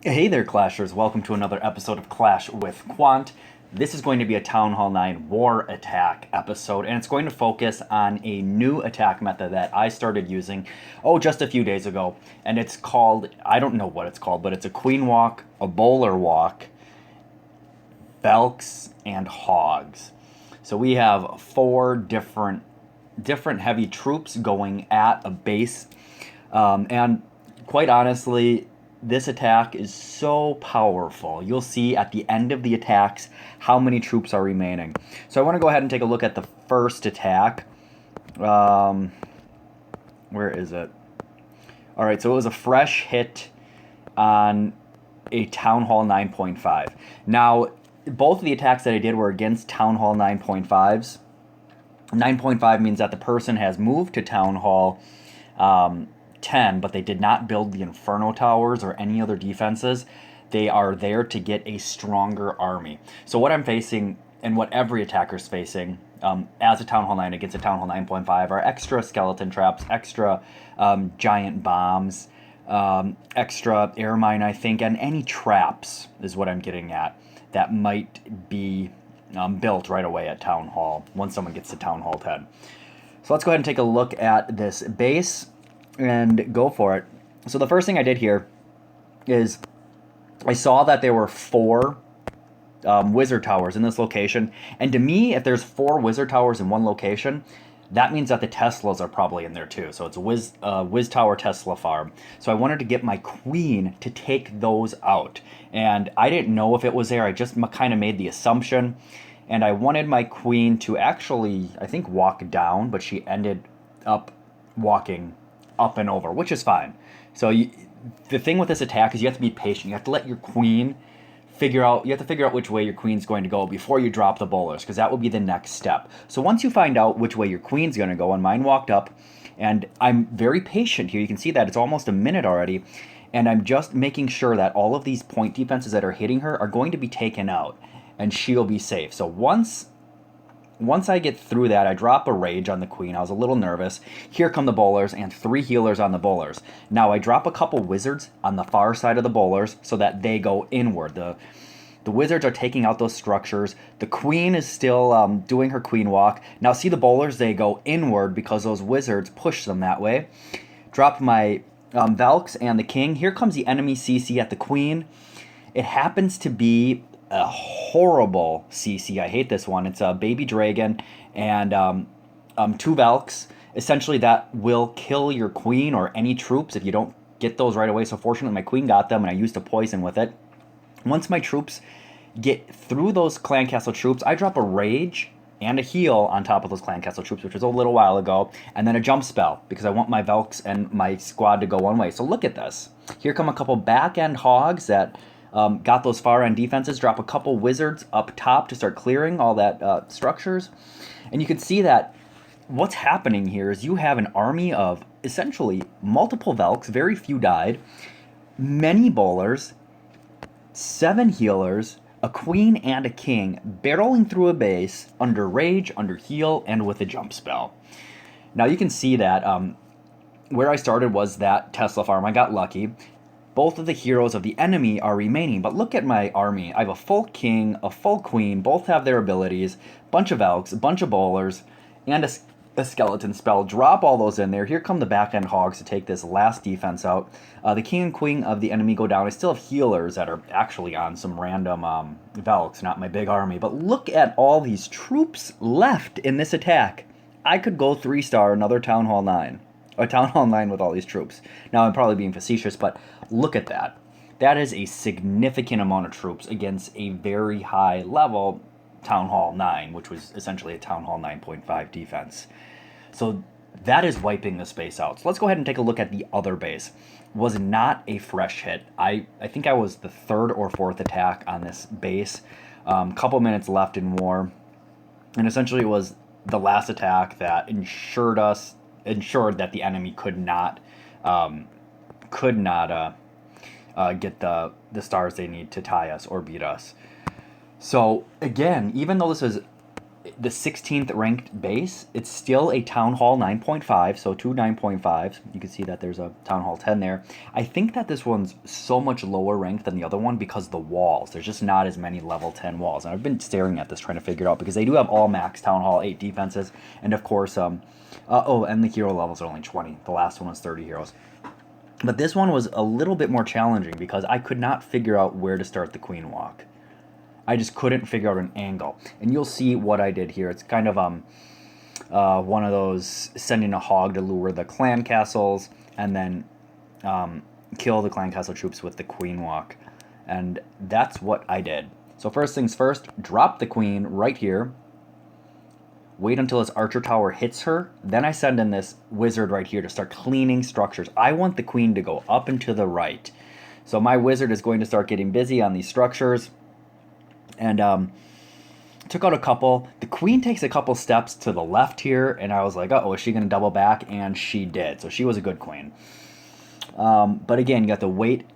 Hey there, Clashers. Welcome to another episode of Clash with Quant. This is going to be a Town Hall 9 War Attack episode, and it's going to focus on a new attack method that I started using, just a few days ago. And it's called, I don't know what it's called, but it's a Queen Walk, a Bowler Walk, Velks, and Hogs. So we have four different heavy troops going at a base, and quite honestly, this attack is so powerful. You'll see at the end of the attacks how many troops are remaining. So I want to go ahead and take a look at the first attack. Where is it? All right, so it was a fresh hit on a Town Hall 9.5. Now, both of the attacks that I did were against Town Hall 9.5s. 9.5 means that the person has moved to Town Hall 10, but they did not build the Inferno Towers or any other defenses. They are there to get a stronger army. So what I'm facing, and what every attacker is facing, as a Town Hall 9 against a Town Hall 9.5, are extra skeleton traps, extra giant bombs, extra air mine, I think, and any traps is what I'm getting at that might be built right away at Town Hall once someone gets to Town Hall 10. So let's go ahead and take a look at this base and go for it. So the first thing I did here is I saw that there were four wizard towers in this location, and to me, if there's four wizard towers in one location, that means that the Teslas are probably in there too. So it's a Wiz Tower Tesla farm. So I wanted to get my queen to take those out, and I didn't know if it was there. I just kind of made the assumption, and I wanted my queen to actually, I think, walk down, but she ended up walking up and over, which is fine. So the thing with this attack is you have to be patient. You have to let your queen figure out which way your queen's going to go before you drop the bowlers, because that will be the next step. So once you find out which way your queen's going to go, and mine walked up, and I'm very patient here. You can see that it's almost a minute already, and I'm just making sure that all of these point defenses that are hitting her are going to be taken out, and she'll be safe. So once I get through that, I drop a rage on the queen. I was a little nervous. Here come the bowlers and 3 healers on the bowlers. Now I drop a couple wizards on the far side of the bowlers so that they go inward. The wizards are taking out those structures. The queen is still doing her queen walk. Now see the bowlers, they go inward because those wizards push them that way. Drop my Valks and the king. Here comes the enemy CC at the queen. It happens to be a horrible CC. I hate this one. It's a baby dragon and 2 Valks. Essentially, that will kill your queen or any troops if you don't get those right away. So fortunately, my queen got them, and I used a poison with it. Once my troops get through those clan castle troops, I drop a rage and a heal on top of those clan castle troops, which was a little while ago, and then a jump spell because I want my Valks and my squad to go one way. So look at this. Here come a couple back end hogs that got those far end defenses, drop a couple wizards up top to start clearing all that structures. And you can see that what's happening here is you have an army of essentially multiple Velks, very few died, many bowlers, 7 healers, a queen and a king barreling through a base under rage, under heal, and with a jump spell. Now you can see that where I started was that Tesla farm. I got lucky. Both of the heroes of the enemy are remaining, but look at my army. I have a full king, a full queen, both have their abilities, bunch of Elks, a bunch of bowlers, and a skeleton spell. Drop all those in there. Here come the back-end hogs to take this last defense out. The king and queen of the enemy go down. I still have healers that are actually on some random Velks, not my big army, but look at all these troops left in this attack. I could go 3-star another Town Hall 9. A Town Hall 9 with all these troops. Now, I'm probably being facetious, but look at that. That is a significant amount of troops against a very high level Town Hall 9, which was essentially a Town Hall 9.5 defense. So that is wiping the space out. So let's go ahead and take a look at the other base. Was not a fresh hit. I think I was the 3rd or 4th attack on this base. Couple minutes left in war. And essentially it was the last attack that ensured that the enemy could not get the stars they need to tie us or beat us. So again, even though this is the 16th ranked base. It's still a Town Hall 9.5, so two 9.5s. You can see that there's a Town Hall 10 there. I think that this one's so much lower ranked than the other one because the walls. There's just not as many level 10 walls. And I've been staring at this trying to figure it out because they do have all max Town Hall 8 defenses. And of course, and the hero levels are only 20. The last one was 30 heroes. But this one was a little bit more challenging because I could not figure out where to start the Queen Walk. I just couldn't figure out an angle. And you'll see what I did here. It's kind of one of those sending a hog to lure the clan castles and then kill the clan castle troops with the Queen Walk. And that's what I did. So first things first, drop the queen right here. Wait until his archer tower hits her. Then I send in this wizard right here to start cleaning structures. I want the queen to go up and to the right. So my wizard is going to start getting busy on these structures. And took out a couple. The queen takes a couple steps to the left here, and I was like, uh-oh, is she going to double back? And she did. So she was a good queen. But again, you have to wait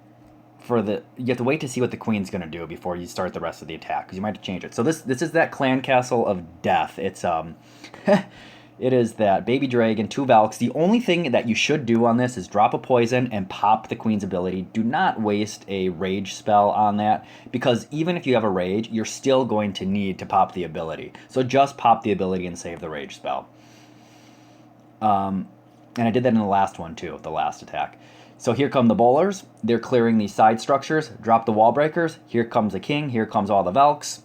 to see what the queen's going to do before you start the rest of the attack, because you might have to change it. So this is that clan castle of death. It's it is that baby dragon, 2 Valks. The only thing that you should do on this is drop a poison and pop the queen's ability. Do not waste a rage spell on that, because even if you have a rage, you're still going to need to pop the ability. So just pop the ability and save the rage spell. And I did that in the last one too, the last attack. So here come the bowlers. They're clearing these side structures. Drop the wall breakers. Here comes the king. Here comes all the Valks.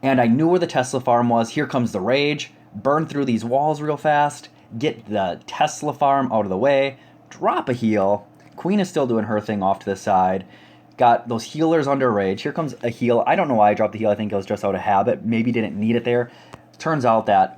And I knew where the Tesla farm was. Here comes the rage. Burn through these walls real fast. Get the Tesla farm out of the way. Drop a heal. Queen is still doing her thing off to the side. Got those healers under rage. Here comes a heal. I don't know why I dropped the heal. I think it was just out of habit. Maybe didn't need it there. Turns out that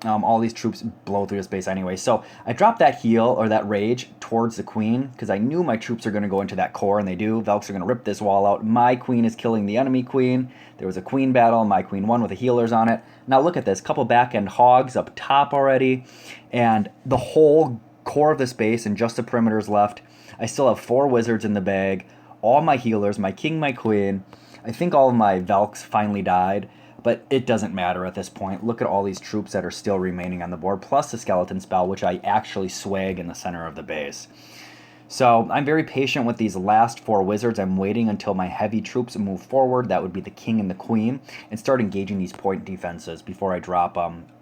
all these troops blow through this base anyway. So I dropped that heal, or that rage, towards the queen, because I knew my troops are going to go into that core, and they do. Valks are going to rip this wall out. My queen is killing the enemy queen. There was a queen battle. My queen won with the healers on it. Now look at this. Couple back-end hogs up top already. And the whole core of this base and just the perimeters left. I still have 4 wizards in the bag. All my healers, my king, my queen. I think all of my Valks finally died. But it doesn't matter at this point. Look at all these troops that are still remaining on the board, plus the skeleton spell, which I actually swag in the center of the base. So I'm very patient with these last 4 wizards. I'm waiting until my heavy troops move forward. That would be the king and the queen, and start engaging these point defenses before I drop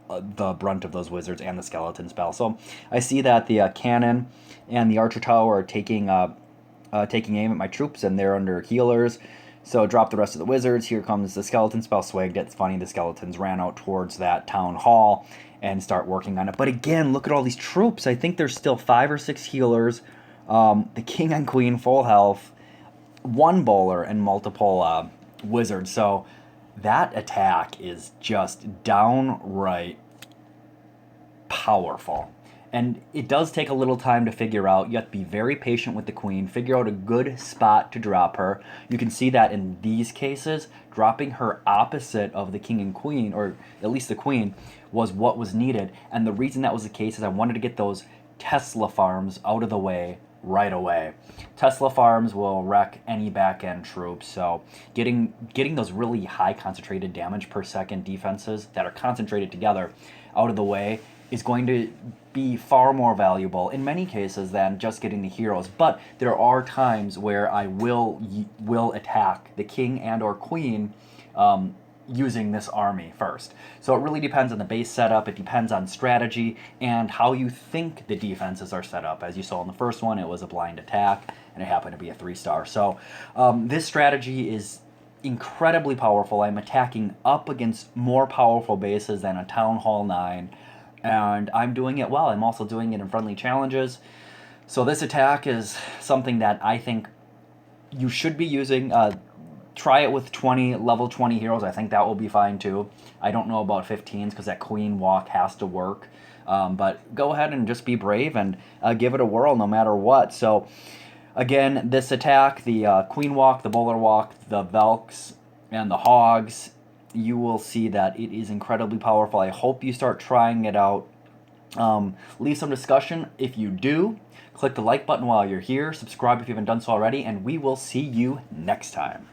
the brunt of those wizards and the skeleton spell. So I see that the cannon and the archer tower are taking aim at my troops, and they're under healers. So drop the rest of the wizards. Here comes the skeleton spell, swagged it. It's funny, the skeletons ran out towards that town hall and start working on it. But again, look at all these troops. I think there's still 5 or 6 healers. The king and queen, full health. 1 bowler and multiple wizards. So that attack is just downright powerful. And it does take a little time to figure out. You have to be very patient with the queen, figure out a good spot to drop her. You can see that in these cases, dropping her opposite of the king and queen, or at least the queen, was what was needed. And the reason that was the case is I wanted to get those Tesla farms out of the way right away. Tesla farms will wreck any back-end troops, so getting those really high concentrated damage per second defenses that are concentrated together out of the way is going to be far more valuable in many cases than just getting the heroes. But there are times where I will attack the king and or queen using this army first. So it really depends on the base setup. It depends on strategy and how you think the defenses are set up. As you saw in the first one, it was a blind attack, and it happened to be a 3-star. So this strategy is incredibly powerful. I'm attacking up against more powerful bases than a Town Hall 9. And I'm doing it well. I'm also doing it in friendly challenges. So this attack is something that I think you should be using. Try it with level 20 heroes. I think that will be fine too. I don't know about 15s because that queen walk has to work. But go ahead and just be brave and give it a whirl no matter what. So again, this attack, the queen walk, the bowler walk, the Valks, and the hogs, you will see that it is incredibly powerful. I hope you start trying it out. Leave some discussion if you do. Click the like button while you're here. Subscribe if you haven't done so already, and we will see you next time.